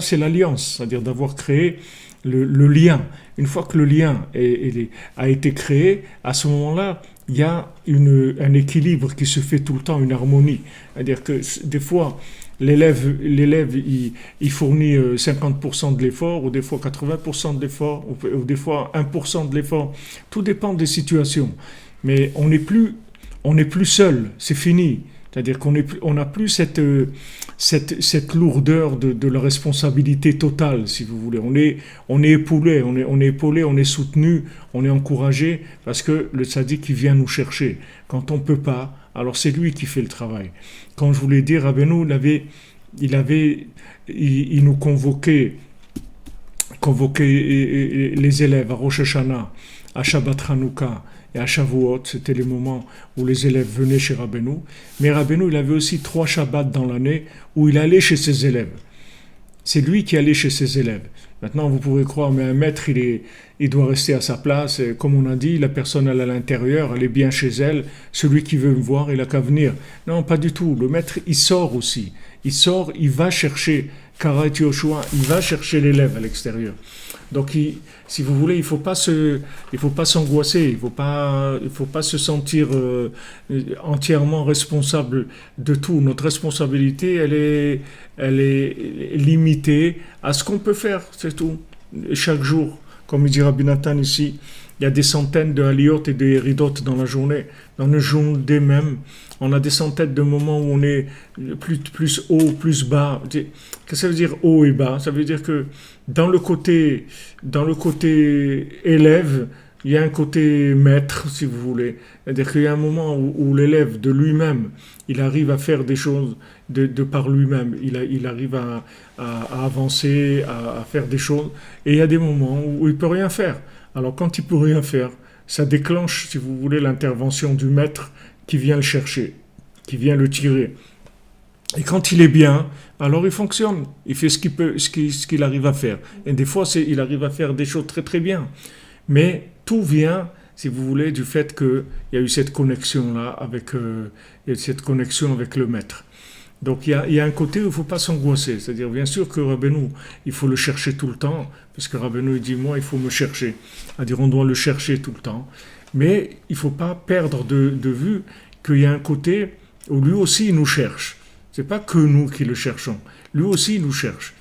c'est l'alliance, c'est-à-dire d'avoir créé le lien. Une fois que le lien a été créé, à ce moment-là, il y a un équilibre qui se fait tout le temps, une harmonie. C'est-à-dire que des fois, l'élève il fournit 50% de l'effort, ou des fois 80% de l'effort, ou des fois 1% de l'effort. Tout dépend des situations. Mais on n'est plus seul, c'est fini. C'est-à-dire on n'a plus cette lourdeur de la responsabilité totale, si vous voulez. On est épaulé, on est soutenu, on est encouragé, parce que le tzaddik, il vient nous chercher. Quand on ne peut pas, alors c'est lui qui fait le travail. Quand je voulais dire, Rabbeinu, il nous convoquait les élèves à Rosh Hashanah, à Shabbat Hanouka et à Shavuot. C'était les moments où les élèves venaient chez Rabbeinu. Mais Rabbeinu, il avait aussi 3 Shabbats dans l'année où il allait chez ses élèves. C'est lui qui allait chez ses élèves. Maintenant, vous pouvez croire, mais un maître, il doit rester à sa place. Et comme on a dit, la personne, elle est à l'intérieur, elle est bien chez elle. Celui qui veut me voir, il n'a qu'à venir. Non, pas du tout. Le maître, il sort aussi. Il sort, il va chercher Karat Yoshua, il va chercher l'élève à l'extérieur. Donc, si vous voulez, il faut pas s'angoisser, il faut pas se sentir entièrement responsable de tout. Notre responsabilité, elle est limitée à ce qu'on peut faire, c'est tout. Et chaque jour, comme il dit Rabbi Nathan ici, il y a des centaines de haliyot et de héridot dans la journée. Dans le journée même, on a des centaines de moments où on est plus haut, plus bas. Qu'est-ce que ça veut dire haut et bas? Ça veut dire que dans le côté élève, il y a un côté maître, si vous voulez. C'est-à-dire qu'il y a un moment où l'élève de lui-même, il arrive à faire des choses de par lui-même. Il arrive à avancer, à faire des choses. Et il y a des moments où il ne peut rien faire. Alors quand il ne peut rien faire, ça déclenche, si vous voulez, l'intervention du maître qui vient le chercher, qui vient le tirer. Et quand il est bien, alors il fonctionne. Il fait ce qu'il arrive à faire. Et des fois, il arrive à faire des choses très très bien. Mais tout vient, si vous voulez, du fait qu'il y a eu cette connexion-là avec le maître. Donc il y a un côté où il ne faut pas s'angoisser. C'est-à-dire, bien sûr que Rabbeinu, il faut le chercher tout le temps, parce que Rabbeinu dit, moi, il faut me chercher. C'est-à-dire, on doit le chercher tout le temps. Mais il ne faut pas perdre de vue qu'il y a un côté où lui aussi, il nous cherche. Ce n'est pas que nous qui le cherchons. Lui aussi, il nous cherche.